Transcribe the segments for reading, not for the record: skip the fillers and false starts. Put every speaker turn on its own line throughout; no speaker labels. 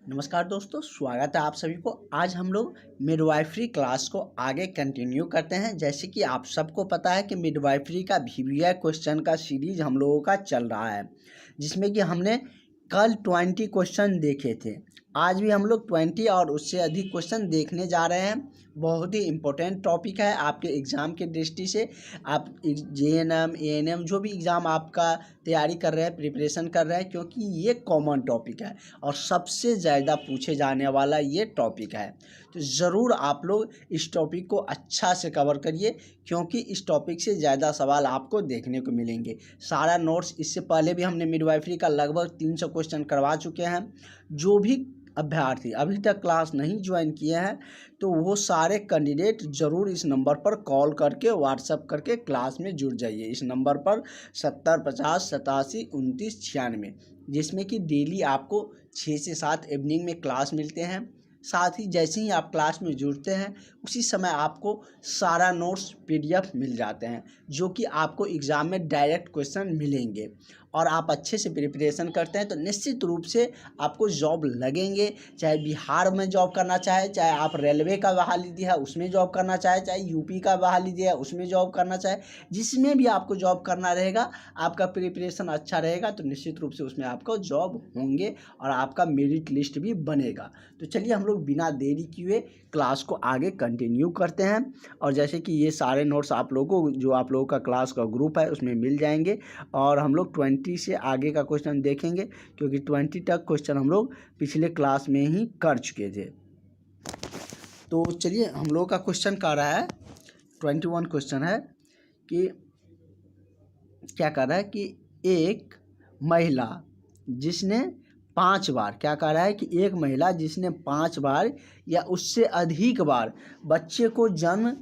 नमस्कार दोस्तों, स्वागत है आप सभी को। आज हम लोग मिडवाइफरी क्लास को आगे कंटिन्यू करते हैं। जैसे कि आप सबको पता है कि मिडवाइफरी का वीवीआई क्वेश्चन का सीरीज हम लोगों का चल रहा है, जिसमें कि हमने कल 20 क्वेश्चन देखे थे। आज भी हम लोग 20 और उससे अधिक क्वेश्चन देखने जा रहे हैं। बहुत ही इम्पोर्टेंट टॉपिक है आपके एग्ज़ाम की दृष्टि से। आप जेएनएम एएनएम जो भी एग्ज़ाम आपका तैयारी कर रहे हैं, प्रिपरेशन कर रहे हैं, क्योंकि ये कॉमन टॉपिक है और सबसे ज़्यादा पूछे जाने वाला ये टॉपिक है। तो ज़रूर आप लोग इस टॉपिक को अच्छा से कवर करिए, क्योंकि इस टॉपिक से ज़्यादा सवाल आपको देखने को मिलेंगे। सारा नोट्स इससे पहले भी हमने मिडवाइफरी का लगभग 300 क्वेश्चन करवा चुके हैं। जो भी अभ्यर्थी अभी तक क्लास नहीं ज्वाइन किए हैं, तो वो सारे कैंडिडेट ज़रूर इस नंबर पर कॉल करके व्हाट्सएप करके क्लास में जुड़ जाइए। इस नंबर पर 70 50 87 29 96, जिसमें कि डेली आपको 6 से 7 इवनिंग में क्लास मिलते हैं। साथ ही जैसे ही आप क्लास में जुड़ते हैं, उसी समय आपको सारा नोट्स पीडीएफ मिल जाते हैं, जो कि आपको एग्ज़ाम में डायरेक्ट क्वेश्चन मिलेंगे। और आप अच्छे से प्रिपरेशन करते हैं तो निश्चित रूप से आपको जॉब लगेंगे। चाहे बिहार में जॉब करना चाहे, चाहे आप रेलवे का बहाली दिया है उसमें जॉब करना चाहे, चाहे यूपी का बहाली दिया है उसमें जॉब करना चाहे, जिसमें भी आपको जॉब करना रहेगा, आपका प्रिपरेशन अच्छा रहेगा तो निश्चित रूप से उसमें आपको जॉब होंगे और आपका मेरिट लिस्ट भी बनेगा। तो चलिए हम लोग बिना देरी किए क्लास को आगे कंटिन्यू करते हैं। और जैसे कि ये सारे नोट्स आप लोगों को, जो आप लोगों का क्लास का ग्रुप है, उसमें मिल जाएंगे। और हम लोग 20 से आगे का क्वेश्चन देखेंगे, क्योंकि 20 तक क्वेश्चन हम लोग पिछले क्लास में ही कर चुके थे। तो चलिए हम लोग का क्वेश्चन कर रहा है 21 क्वेश्चन है कि क्या कर रहा है कि एक महिला जिसने 5 बार, क्या कह रहा है कि एक महिला जिसने 5 बार या उससे अधिक बार बच्चे को जन्म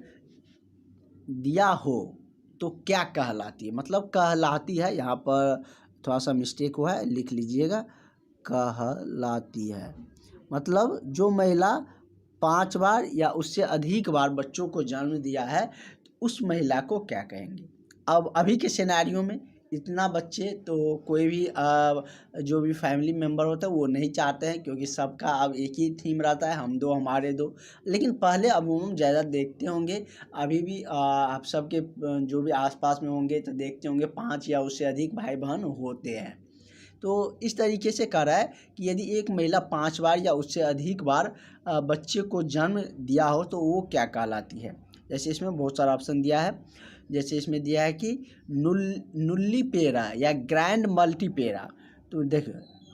दिया हो तो क्या कहलाती है। मतलब कहलाती है, यहाँ पर थोड़ा सा मिस्टेक हुआ है, लिख लीजिएगा। कहलाती है मतलब जो महिला 5 बार या उससे अधिक बार बच्चों को जन्म दिया है, तो उस महिला को क्या कहेंगे। अब अभी के सिनेरियो में इतना बच्चे तो कोई भी जो भी फैमिली मेम्बर होता है वो नहीं चाहते हैं, क्योंकि सबका अब एक ही थीम रहता है, हम दो हमारे दो। लेकिन पहले अमूमन ज़्यादा देखते होंगे, अभी भी आप सबके जो भी आसपास में होंगे तो देखते होंगे 5 या उससे अधिक भाई बहन होते हैं। तो इस तरीके से कह रहा है कि यदि एक महिला 5 बार या उससे अधिक बार बच्चे को जन्म दिया हो तो वो क्या कहलाती है। जैसे इसमें बहुत सारा ऑप्शन दिया है। जैसे इसमें दिया है कि नुल्लीपेरा या ग्रैंड मल्टीपेरा। तो देखो,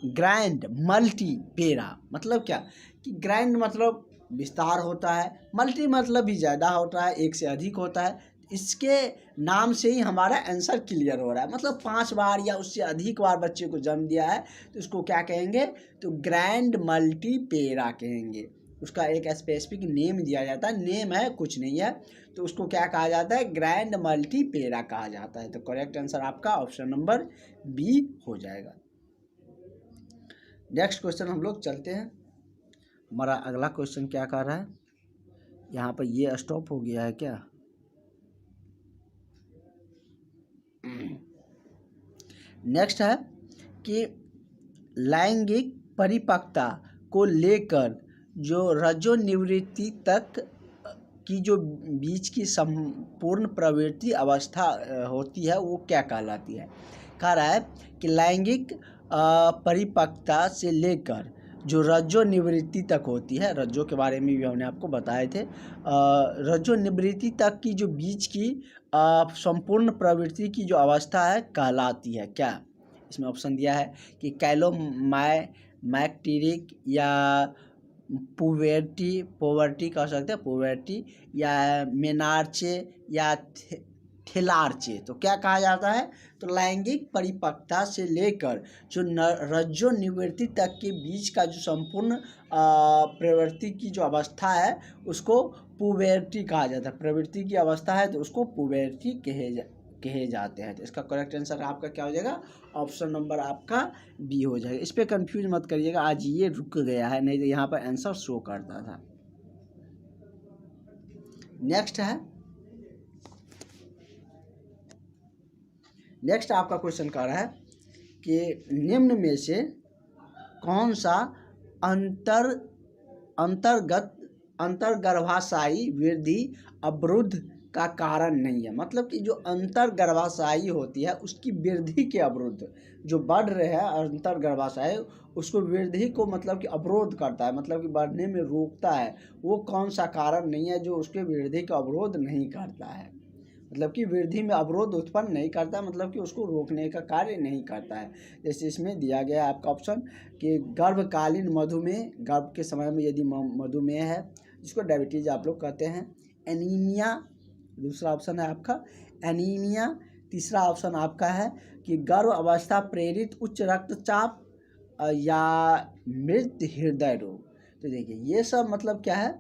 ग्रैंड मल्टीपेरा मतलब क्या, कि ग्रैंड मतलब विस्तार होता है, मल्टी मतलब भी ज़्यादा होता है, एक से अधिक होता है। इसके नाम से ही हमारा आंसर क्लियर हो रहा है। मतलब 5 बार या उससे अधिक बार बच्चे को जन्म दिया है तो इसको क्या कहेंगे, तो ग्रैंड मल्टीपेरा कहेंगे। उसका एक स्पेसिफिक नेम दिया जाता है, नेम है कुछ नहीं है, तो उसको क्या कहा जाता है, ग्रैंड मल्टीपेरा कहा जाता है। तो करेक्ट आंसर आपका ऑप्शन नंबर बी हो जाएगा। नेक्स्ट क्वेश्चन हम लोग चलते हैं। हमारा अगला क्वेश्चन क्या कह रहा है, यहाँ पर ये स्टॉप हो गया है क्या। नेक्स्ट है कि लैंगिक परिपक्वता को लेकर जो रजोनिवृत्ति तक की जो बीच की संपूर्ण प्रवृत्ति अवस्था होती है वो क्या कहलाती है। कह रहा है कि लैंगिक परिपक्वता से लेकर जो रजोनिवृत्ति तक होती है, रज्जो के बारे में भी हमने आपको बताए थे, रजोनिवृत्ति तक की जो बीच की संपूर्ण प्रवृत्ति की जो अवस्था है कहलाती है क्या। इसमें ऑप्शन दिया है कि कैलोमैक्टेरिक या पोवर्टी कह सकते हैं, पोवर्टी या मेनार्चे या थेलार्चे। तो क्या कहा जाता है, तो लैंगिक परिपक्वता से लेकर जो रज्जोनिवृत्ति तक के बीच का जो संपूर्ण प्रवृत्ति की जो अवस्था है उसको पुबेर्टी कहा जाता है। प्रवृत्ति की अवस्था है तो उसको पुबेर्टी कहे जाते हैं। तो इसका करेक्ट आंसर आपका क्या हो जाएगा, ऑप्शन नंबर आपका बी हो जाएगा। इस पर कंफ्यूज मत करिएगा, आज ये रुक गया है, नहीं तो यहाँ पर आंसर शो करता था। नेक्स्ट आपका क्वेश्चन कह रहा है कि निम्न में से कौन सा अंतर अंतर्गत अंतर्गर्भाशयी वृद्धि अवरुद्ध का कारण नहीं है। मतलब कि जो अंतर्गर्भाशयी होती है उसकी वृद्धि के अवरुद्ध, जो बढ़ रहे हैं अंतर्गर्भाशय, उसको वृद्धि को मतलब कि अवरोध करता है, मतलब कि बढ़ने में रोकता है, वो कौन सा कारण नहीं है जो उसके वृद्धि का अवरोध नहीं करता है। मतलब कि वृद्धि में अवरोध उत्पन्न नहीं करता, मतलब कि उसको रोकने का कार्य नहीं करता है। जैसे इसमें दिया गया है आपका ऑप्शन कि गर्भकालीन मधुमेह, गर्भ के समय में यदि मधुमेह है, जिसको डायबिटीज आप लोग कहते हैं, एनीमिया, दूसरा ऑप्शन है आपका एनीमिया, तीसरा ऑप्शन आपका है कि गर्भ अवस्था प्रेरित उच्च रक्तचाप या मृत हृदय रोग। तो देखिए ये सब मतलब क्या है,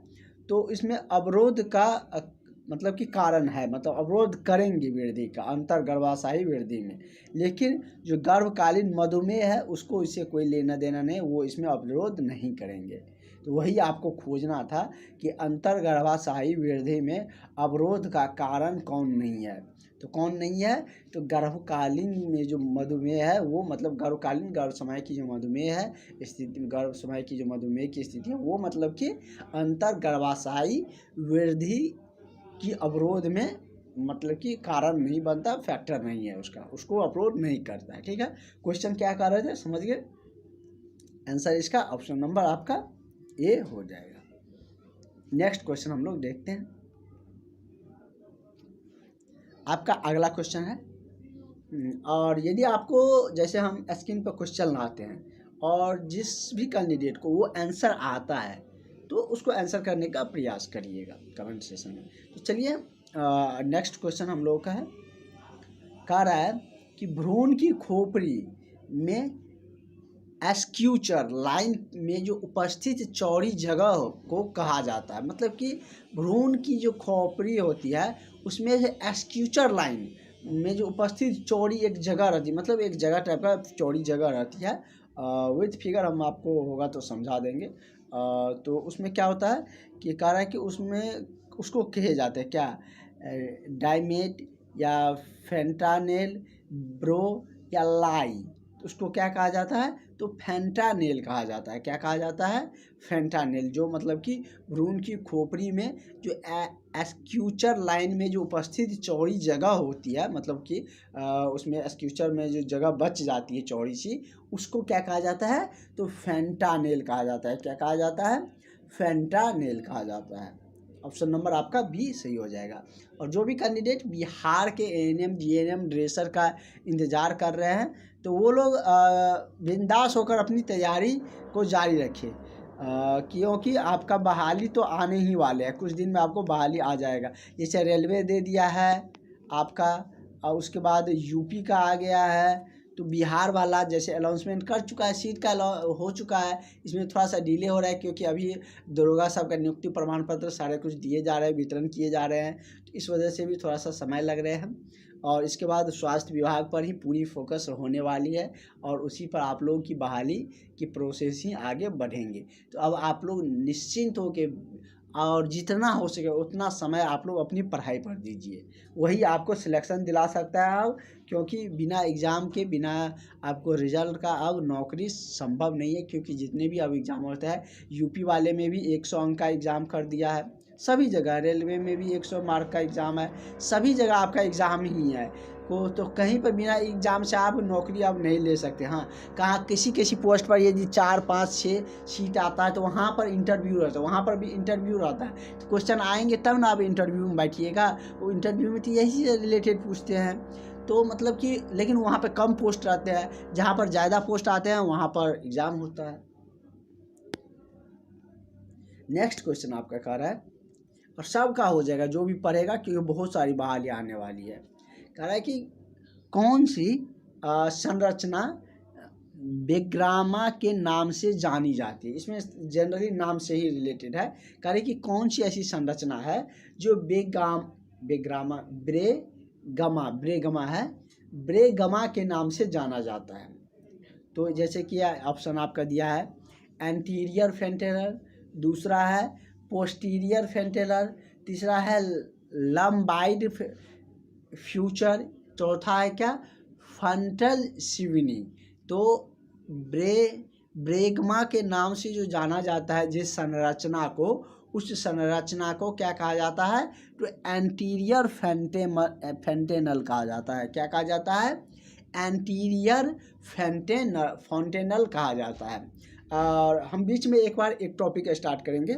तो इसमें अवरोध का मतलब कि कारण है, मतलब अवरोध करेंगे वृद्धि का, अंतर्गर्भाशयी वृद्धि में। लेकिन जो गर्भकालीन मधुमेह है उसको इससे कोई लेना देना नहीं, वो इसमें अवरोध नहीं करेंगे। तो वही आपको खोजना था कि अंतर्गर्भाशयी वृद्धि में अवरोध का कारण कौन नहीं है। तो कौन नहीं है, तो गर्भकालीन में जो मधुमेह है वो, मतलब गर्भकालीन गर्भ समय की जो मधुमेह है स्थिति, गर्भ समय की जो मधुमेह की स्थिति है वो मतलब कि अंतर्गर्भाशयी वृद्धि की अवरोध में मतलब कि कारण नहीं बनता, फैक्टर नहीं है उसका, उसको अवरोध नहीं करता है। ठीक है, क्वेश्चन क्या कर रहे थे समझ गए। आंसर इसका ऑप्शन नंबर आपका ए हो जाएगा। नेक्स्ट क्वेश्चन हम लोग देखते हैं। आपका अगला क्वेश्चन है, और यदि आपको जैसे हम स्क्रीन पर क्वेश्चन लाते हैं और जिस भी कैंडिडेट को वो आंसर आता है तो उसको आंसर करने का प्रयास करिएगा कमेंट सेशन में। तो चलिए नेक्स्ट क्वेश्चन हम लोगों का है, कह रहा है कि भ्रूण की खोपड़ी में एस्क्यूचर लाइन में जो उपस्थित चौड़ी जगह को कहा जाता है। मतलब कि भ्रूण की जो खोपड़ी होती है उसमें जो एस्क्यूचर लाइन में जो उपस्थित चौड़ी एक जगह रहती है, मतलब एक जगह टाइप का चौड़ी जगह रहती है, विथ फिगर हम आपको होगा तो समझा देंगे। तो उसमें क्या होता है कि कह रहा है कि उसमें उसको कहे जाते हैं क्या, डायमेट या फेंटानेल, ब्रो या लाई, तो उसको क्या कहा जाता है, तो फेंटानेल कहा जाता है। क्या कहा जाता है, फेंटानेल, जो मतलब कि भ्रूण की खोपड़ी में जो एस्क्यूचर लाइन में जो उपस्थित चौड़ी जगह होती है, मतलब कि उसमें एस्क्यूचर में जो जगह बच जाती है चौड़ी सी, उसको क्या कहा जाता है, तो फेंटानेल कहा जाता है। क्या कहा जाता है, फेंटानेल कहा जाता है। ऑप्शन नंबर आपका बी सही हो जाएगा। और जो भी कैंडिडेट बिहार के एएनएम जीएनएम ड्रेसर का इंतज़ार कर रहे हैं तो वो लोग बिंदास होकर अपनी तैयारी को जारी रखें, क्योंकि आपका बहाली तो आने ही वाले हैं, कुछ दिन में आपको बहाली आ जाएगा। जैसे रेलवे दे दिया है आपका, और उसके बाद यूपी का आ गया है, तो बिहार वाला जैसे अनाउंसमेंट कर चुका है, सीट का हो चुका है। इसमें थोड़ा सा डिले हो रहा है क्योंकि अभी दरोगा साहब का नियुक्ति प्रमाण पत्र सारे कुछ दिए जा रहे हैं, वितरण किए जा रहे हैं, तो इस वजह से भी थोड़ा सा समय लग रहे हैं। और इसके बाद स्वास्थ्य विभाग पर ही पूरी फोकस होने वाली है और उसी पर आप लोगों की बहाली की प्रोसेसिंग आगे बढ़ेंगे। तो अब आप लोग निश्चिंत हो के और जितना हो सके उतना समय आप लोग अपनी पढ़ाई पर दीजिए, वही आपको सिलेक्शन दिला सकता है अब, क्योंकि बिना एग्ज़ाम के, बिना आपको रिजल्ट का अब नौकरी संभव नहीं है। क्योंकि जितने भी अब एग्ज़ाम होता है, यूपी वाले में भी 100 अंक का एग्ज़ाम कर दिया है, सभी जगह रेलवे में भी 100 मार्क का एग्ज़ाम है, सभी जगह आपका एग्ज़ाम ही है को, तो कहीं पर बिना एग्ज़ाम से आप नौकरी आप नहीं ले सकते। हाँ, कहाँ किसी किसी पोस्ट पर यदि 4, 5, 6 सीट आता है तो वहाँ पर इंटरव्यू रहता है, वहाँ पर भी इंटरव्यू रहता है, तो क्वेश्चन आएंगे तब ना आप इंटरव्यू में बैठिएगा। वो इंटरव्यू में तो यही से रिलेटेड पूछते हैं, तो मतलब कि लेकिन वहाँ पर कम पोस्ट रहते हैं, जहाँ पर ज़्यादा पोस्ट आते हैं वहाँ पर एग्ज़ाम होता है। नेक्स्ट क्वेश्चन आपका कह रहा है, और सबका हो जाएगा जो भी पढ़ेगा क्योंकि बहुत सारी बहाली आने वाली है। कह रहा है कि कौन सी संरचना बेग्रामा के नाम से जानी जाती है। इसमें जनरली नाम से ही रिलेटेड है। कह रहे कि कौन सी ऐसी संरचना है जो बेग्रामा ब्रेगमा है, ब्रेगमा के नाम से जाना जाता है। तो जैसे कि ऑप्शन आपका दिया है एंटीरियर फ्रंटेलर, दूसरा है पोस्टीरियर फ्रंटेलर, तीसरा है लंबाइड फ्यूचर, चौथा है क्या फ्रंटल सिविनी। तो ब्रेगमा के नाम से जो जाना जाता है जिस संरचना को, उस संरचना को क्या कहा जाता है? तो एंटीरियर फेंटेनल कहा जाता है। क्या कहा जाता है? एंटीरियर फेंटेनल कहा जाता है। और हम बीच में एक बार एक टॉपिक स्टार्ट करेंगे,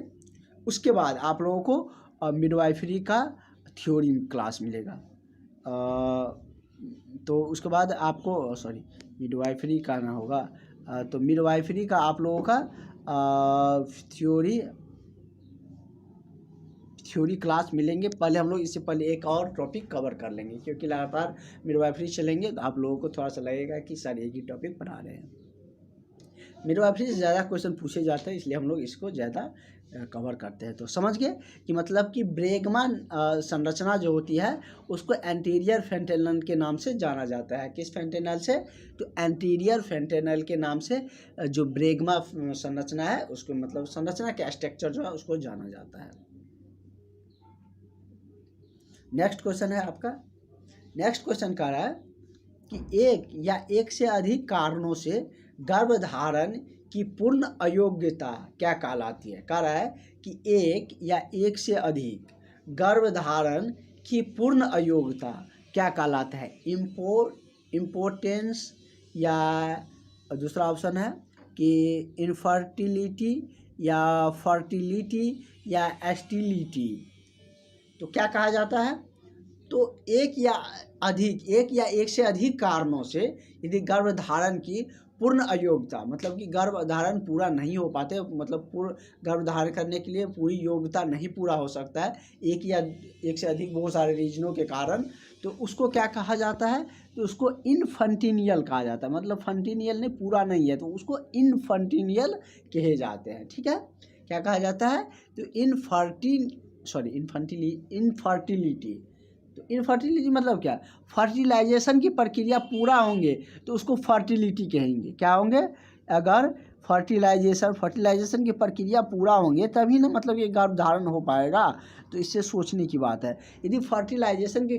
उसके बाद आप लोगों को मिडवाइफरी का थ्योरी क्लास मिलेगा। तो उसके बाद आपको मिडवाइफरी का ना होगा, तो मिडवाइफरी का आप लोगों का थ्योरी क्लास मिलेंगे। पहले हम लोग इससे पहले एक और टॉपिक कवर कर लेंगे, क्योंकि लगातार मिडवाइफरी चलेंगे तो आप लोगों को थोड़ा सा लगेगा कि सर एक ही टॉपिक पढ़ा रहे हैं। मिडवाइफरी से ज़्यादा क्वेश्चन पूछे जाते हैं, इसलिए हम लोग इसको ज़्यादा कवर करते हैं। तो समझ गए कि मतलब कि ब्रेगमा संरचना जो होती है उसको एंटीरियर फेंटेनल के नाम से जाना जाता है। किस फेंटेनल से? तो एंटीरियर फेंटेनल के नाम से जो ब्रेगमा संरचना है उसको, मतलब संरचना के स्ट्रक्चर जो है उसको जाना जाता है। नेक्स्ट क्वेश्चन है आपका, नेक्स्ट क्वेश्चन कह रहा है कि एक या एक से अधिक कारणों से गर्भधारण की पूर्ण अयोग्यता क्या कहलाती है? कह रहा है कि एक या एक से अधिक गर्भधारण की पूर्ण अयोग्यता क्या कहलाता है? इम्पोर्टेंस, या दूसरा ऑप्शन है कि इनफर्टिलिटी, या फर्टिलिटी, या एस्टिलिटी। तो क्या कहा जाता है? तो एक या एक से अधिक कारणों से यदि गर्भधारण की पूर्ण अयोग्यता, मतलब कि गर्भधारण पूरा नहीं हो पाते, मतलब पूर्ण गर्भधारण करने के लिए पूरी योग्यता नहीं पूरा हो सकता है एक या एक से अधिक बहुत सारे रीजनों के कारण, तो उसको क्या कहा जाता है? तो उसको इनफंटिनियल कहा जाता है। मतलब फंटिनियल ने पूरा नहीं है तो उसको इनफंटिनियल कहे जाते हैं। ठीक है, क्या कहा जाता है? तो इनफर्टिलिटी। तो इनफर्टिलिटी मतलब क्या? फर्टिलाइजेशन की प्रक्रिया पूरा होंगे तो उसको फर्टिलिटी कहेंगे। क्या होंगे? अगर फर्टिलाइजेशन की प्रक्रिया पूरा होंगे तभी ना मतलब ये गर्भधारण हो पाएगा। तो इससे सोचने की बात है। यदि फर्टिलाइजेशन की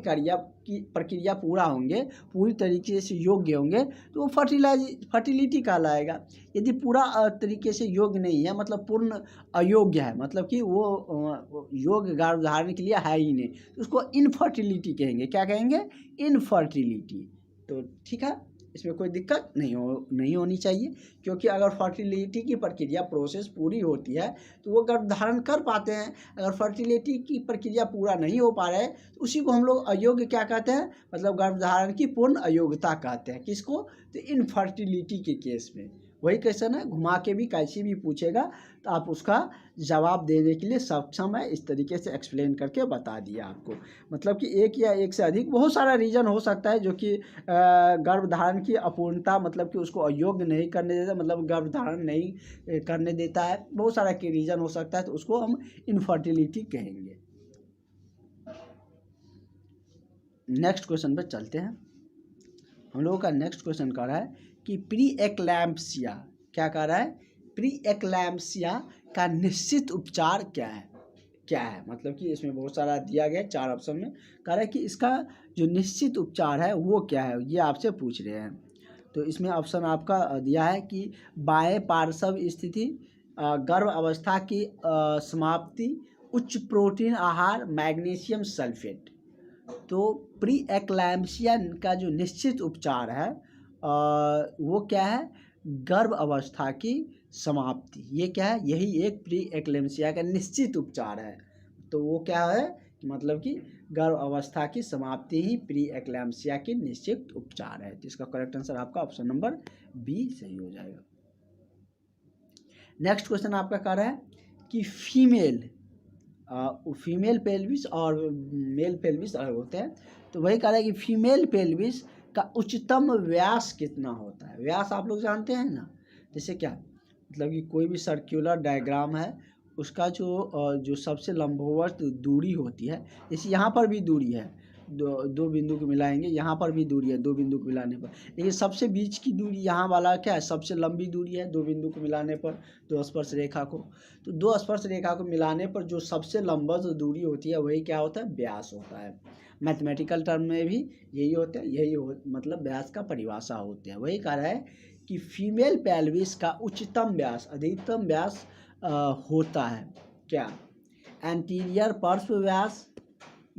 प्रक्रिया पूरा होंगे, पूरी तरीके से योग्य होंगे तो वो फर्टिलिटी कहलाएगा। यदि पूरा तरीके से योग्य नहीं है, मतलब पूर्ण अयोग्य है, मतलब कि वो योग्य गर्भधारण के लिए है ही नहीं, तो उसको इनफर्टिलिटी कहेंगे। क्या कहेंगे? इनफर्टिलिटी। तो ठीक है, इसमें कोई दिक्कत नहीं होनी चाहिए, क्योंकि अगर फर्टिलिटी की प्रक्रिया प्रोसेस पूरी होती है तो वो गर्भधारण कर पाते हैं। अगर फर्टिलिटी की प्रक्रिया पूरा नहीं हो पा रहा है तो उसी को हम लोग अयोग्य क्या कहते हैं? मतलब गर्भधारण की पूर्ण अयोग्यता कहते हैं। किसको? तो इनफर्टिलिटी के केस में। वही क्वेश्चन है, घुमा के भी कैसे भी पूछेगा तो आप उसका जवाब देने के लिए सक्षम है। इस तरीके से एक्सप्लेन करके बता दिया आपको। मतलब कि एक या एक से अधिक बहुत सारा रीज़न हो सकता है जो कि गर्भधारण की अपूर्णता, मतलब कि उसको अयोग्य नहीं करने देता, मतलब गर्भधारण नहीं करने देता है। बहुत सारा के रीज़न हो सकता है, तो उसको हम इनफर्टिलिटी कहेंगे। नेक्स्ट क्वेश्चन पे चलते हैं। हम लोगों का नेक्स्ट क्वेश्चन कह रहा है कि प्री एक्लैम्प्सिया, क्या कह रहा है? प्री एक्लैम्प्सिया का निश्चित उपचार क्या है? मतलब कि इसमें बहुत सारा दिया गया, 4 ऑप्शन में कह रहा है कि इसका जो निश्चित उपचार है वो क्या है, ये आपसे पूछ रहे हैं। तो इसमें ऑप्शन आपका दिया है कि बाएं पार्श्व स्थिति, गर्भ अवस्था की समाप्ति, उच्च प्रोटीन आहार, मैग्नीशियम सल्फेट। तो प्री एक्लैम्प्सिया का जो निश्चित उपचार है वो क्या है? गर्भ अवस्था की समाप्ति। ये क्या है? यही एक प्री एक्लैम्प्सिया का निश्चित उपचार है। तो वो क्या है? मतलब कि गर्भ अवस्था की समाप्ति ही प्री एक्लैम्प्सिया की निश्चित उपचार है। तो इसका करेक्ट आंसर आपका ऑप्शन नंबर बी सही हो जाएगा। नेक्स्ट क्वेश्चन आपका कह रहा है कि फीमेल पेल्विस और मेल पेल्विस अलग होते हैं। तो वही कह रहा है कि फीमेल पेल्विस का उच्चतम व्यास कितना होता है? व्यास आप लोग जानते हैं ना, जैसे क्या, मतलब कि कोई भी सर्कुलर डायग्राम है उसका जो सबसे लंबवत दूरी होती है, जैसे यहाँ पर भी दूरी है, दो बिंदु को मिलाएंगे, यहाँ पर भी दूरी है 2 बिंदु को मिलाने पर, लेकिन सबसे बीच की दूरी यहाँ वाला क्या है? सबसे लंबी दूरी है 2 बिंदु को मिलाने पर, 2 स्पर्श रेखा को। तो 2 स्पर्श रेखा को मिलाने पर जो सबसे लंबा जो दूरी होती है वही क्या होता है? व्यास होता है। मैथमेटिकल टर्म में भी यही होता है, मतलब व्यास का परिभाषा होते हैं। वही कह रहा है कि फीमेल पेल्विस का उच्चतम व्यास अधिकतम व्यास होता है क्या? एंटीरियर पार्श्व व्यास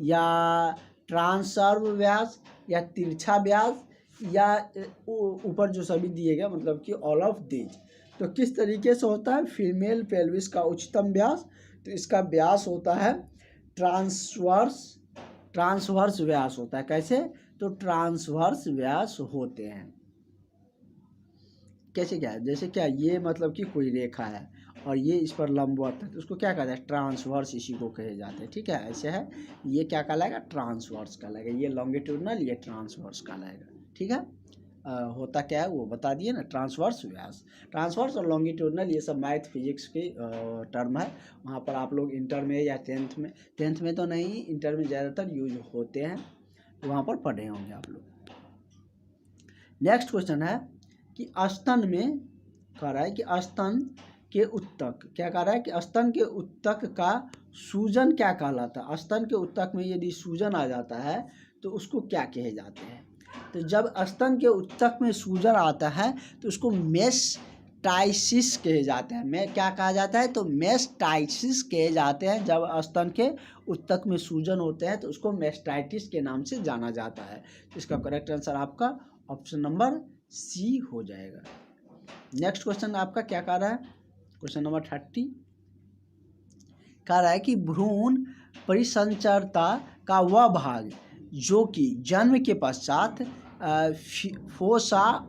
या ट्रांसर्व व्यास या तिरछा व्यास या ऊपर जो सभी दिए गए मतलब कि ऑल ऑफ दीज। तो किस तरीके से होता है फीमेल पेल्विस का उच्चतम व्यास? तो इसका व्यास होता है ट्रांसवर्स व्यास होता है। कैसे? तो ट्रांसवर्स व्यास होते हैं। कैसे क्या है? जैसे क्या ये मतलब कि कोई रेखा है और ये इस पर लंबवत है तो उसको क्या कहते हैं? ट्रांसवर्स इसी को कहे जाते हैं। ठीक है, ऐसे है। ये क्या कहलाएगा? ट्रांसवर्स कहलाएगा। ये लॉन्गिट्यूडनल, ये ट्रांसवर्स कहलाएगा। ठीक है। होता क्या है वो बता दिए ना, ट्रांसवर्स व्यास। ट्रांसवर्स और लॉन्गिट्यूडनल ये सब मैथ फिजिक्स की टर्म है। वहाँ पर आप लोग इंटर में या टेंथ में तो नहीं, इंटर में ज़्यादातर यूज होते हैं, वहाँ पर पढ़े होंगे आप लोग। नेक्स्ट क्वेश्चन है कि स्तन में कह रहा है कि स्तन के उत्तक, क्या कह रहा है कि स्तन के उत्तक का सूजन क्या कहलाता है? स्तन के उत्तक में यदि सूजन आ जाता है तो उसको क्या कहे जाते हैं? तो जब स्तन के उत्तक में सूजन आता है तो उसको मेस्टाइसिस कहे जाते हैं। मैं क्या कहा जाता है? तो मेस्टाइसिस कहे जाते हैं। जब स्तन के उत्तक में सूजन होते हैं तो उसको मेस्टाइटिस के नाम से जाना जाता है। तो इसका करेक्ट आंसर आपका ऑप्शन नंबर सी हो जाएगा। नेक्स्ट क्वेश्चन आपका क्या कह रहा है? क्वेश्चन नंबर 30 कह रहा है कि भ्रूण परिसंचरता का वह भाग जो कि जन्म के पश्चात फोसा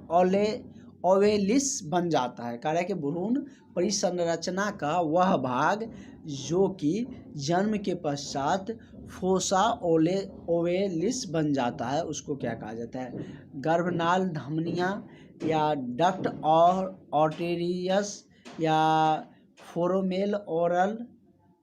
ओवेलिस बन जाता है। कह रहा है कि भ्रूण परिसंरचना का वह भाग जो कि जन्म के पश्चात फोसा ओवेलिस बन जाता है उसको क्या कहा जाता है? गर्भनाल धमनियाँ या डक्ट और आर्टेरियस या फोरोमेल ओरल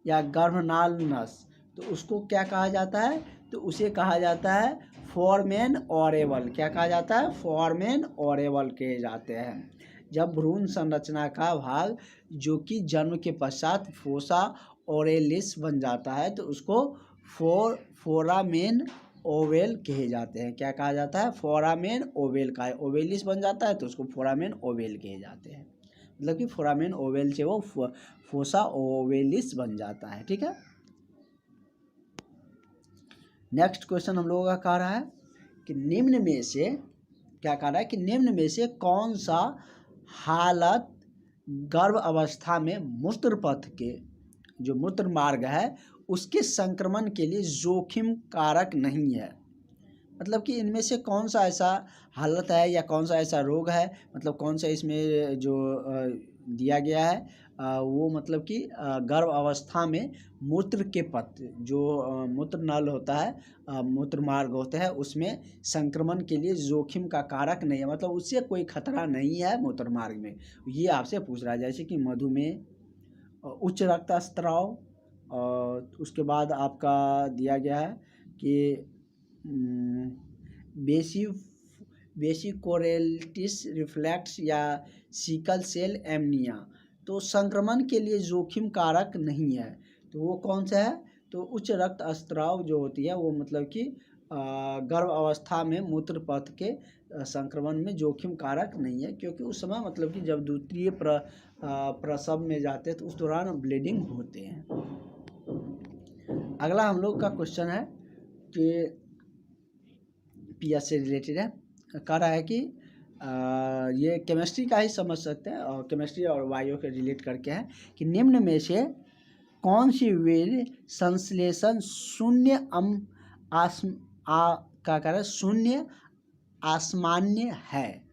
या गर्भनाल नस। तो उसको क्या कहा जाता है? तो उसे कहा जाता है फोरमेन ओरेवल। क्या कहा जाता है? फोरमेन ओरेवल कहे जाते हैं। जब भ्रूण संरचना का भाग जो कि जन्म के पश्चात फोसा ओरेलिस बन जाता है तो उसको फोरामेन ओवेल कहे जाते हैं। क्या कहा जाता है? फोरामेन ओवेल का ओवेलिस बन जाता है तो उसको फोरामेन ओवेल कहे जाते हैं। मतलब कि फोरामेन ओवेल से वो फोसा ओवेलिस बन जाता है। ठीक है। नेक्स्ट क्वेश्चन हम लोगों का कह रहा है कि निम्न में से क्या कह रहा है कि निम्न में से कौन सा हालत गर्भ अवस्था में मूत्र पथ के जो मूत्र मार्ग है उसके संक्रमण के लिए जोखिम कारक नहीं है? मतलब कि इनमें से कौन सा ऐसा हालत है या कौन सा ऐसा रोग है, मतलब कौन सा इसमें जो दिया गया है वो मतलब कि गर्भ अवस्था में मूत्र के पथ जो मूत्र नल होता है मूत्र मार्ग होता है उसमें संक्रमण के लिए जोखिम का कारक नहीं है, मतलब उससे कोई खतरा नहीं है मूत्र मार्ग में। ये आपसे पूछ रहा है। जैसे कि मधुमेह, उच्च रक्तस्राव, और उसके बाद आपका दिया गया है कि वेसिकोलेटिस रिफ्लेक्स या सिकल सेल एनीमिया। तो संक्रमण के लिए जोखिम कारक नहीं है। तो वो कौन सा है? तो उच्च रक्तस्राव जो होती है वो मतलब कि गर्भ अवस्था में मूत्र पथ के संक्रमण में जोखिम कारक नहीं है, क्योंकि उस समय मतलब कि जब द्वितीय प्रसव में जाते हैं तो उस दौरान ब्लीडिंग होते हैं। अगला हम लोग का क्वेश्चन है कि पीएच से रिलेटेड है। कह रहा है कि ये केमिस्ट्री का ही समझ सकते हैं और केमिस्ट्री और वायु के रिलेट करके है कि निम्न में से कौन सी वीर्य संश्लेषण शून्य क्या कह रहा है? शून्य असामान्य है।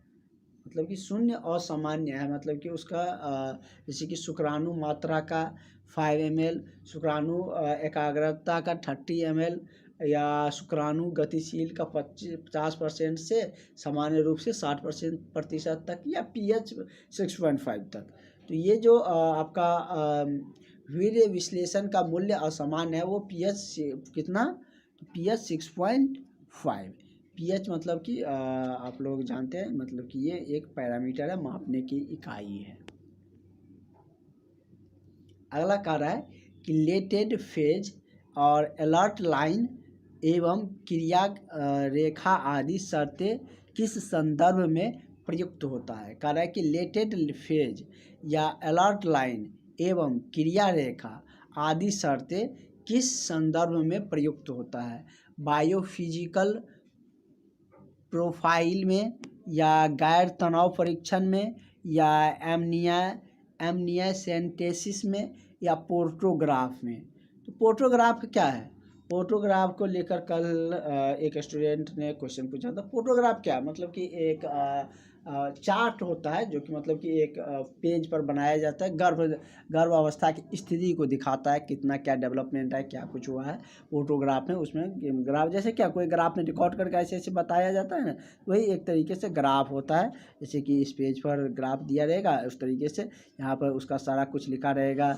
मतलब कि शून्य असामान्य है, मतलब कि उसका जैसे कि शुक्राणु मात्रा का 5 ml, शुक्राणु एकाग्रता का 30 ml या शुक्राणु गतिशील का 50% से सामान्य रूप से 60% तक या pH 6.5 तक। तो ये जो आपका वीर्य विश्लेषण का मूल्य असामान्य है वो pH कितना? तो pH 6.5। pH मतलब कि आप लोग जानते हैं मतलब कि ये एक पैरामीटर है, मापने की इकाई है। अगला कह रहा है कि लेटेड फेज और अलर्ट लाइन एवं क्रिया रेखा आदि शर्तें किस संदर्भ में प्रयुक्त होता है। कह रहा है कि लेटेड फेज या अलर्ट लाइन एवं क्रिया रेखा आदि शर्तें किस संदर्भ में प्रयुक्त होता है? बायोफिजिकल प्रोफाइल में, या गैर तनाव परीक्षण में, या एमनियासेंटेसिस में, या पोर्टोग्राफ में। तो पोर्टोग्राफ क्या है? फोटोग्राफ को लेकर कल एक स्टूडेंट ने क्वेश्चन पूछा था। फोटोग्राफ क्या है? मतलब कि एक चार्ट होता है जो कि मतलब कि एक पेज पर बनाया जाता है, गर्भ अवस्था की स्थिति को दिखाता है, कितना क्या डेवलपमेंट है, क्या कुछ हुआ है फोटोग्राफ में। उसमें ग्राफ जैसे क्या कोई ग्राफ में रिकॉर्ड करके ऐसे ऐसे बताया जाता है ना, वही एक तरीके से ग्राफ होता है। जैसे कि इस पेज पर ग्राफ दिया रहेगा, उस तरीके से यहाँ पर उसका सारा कुछ लिखा रहेगा,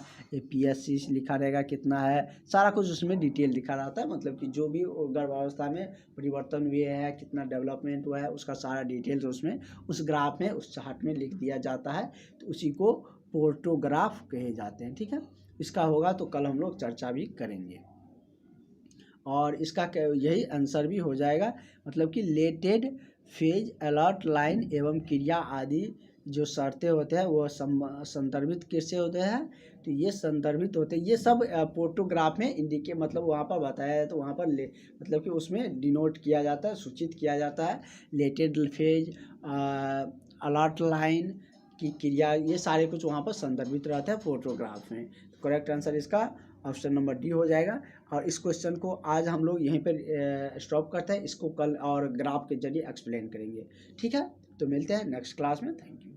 PSC लिखा रहेगा कितना है, सारा कुछ उसमें डिटेल लिखा रहता है। मतलब कि जो भी गर्भावस्था में परिवर्तन हुए हैं, कितना डेवलपमेंट हुआ है, उसका सारा डिटेल्स उसमें उस ग्राफ में, उस चार्ट में लिख दिया जाता है। तो उसी को फोटोग्राफ कहे जाते हैं। ठीक है, इसका होगा तो कल हम लोग चर्चा भी करेंगे। और इसका यही आंसर भी हो जाएगा। मतलब कि लेटेड फेज, अलर्ट लाइन एवं क्रिया आदि जो शर्तें होते हैं वो संदर्भित किससे होते हैं? तो ये संदर्भित होते हैं, ये सब फोटोग्राफ में इंडिकेट मतलब वहाँ पर बताया है, तो वहाँ पर मतलब कि उसमें डिनोट किया जाता है, सूचित किया जाता है। लेटेड फेज, अलर्ट लाइन की क्रिया, ये सारे कुछ वहाँ पर संदर्भित रहते हैं फोटोग्राफ में। तो करेक्ट आंसर इसका ऑप्शन नंबर डी हो जाएगा। और इस क्वेश्चन को आज हम लोग यहीं पर स्टॉप करते हैं, इसको कल और ग्राफ के जरिए एक्सप्लेन करेंगे। ठीक है, तो मिलते हैं नेक्स्ट क्लास में। Thank you.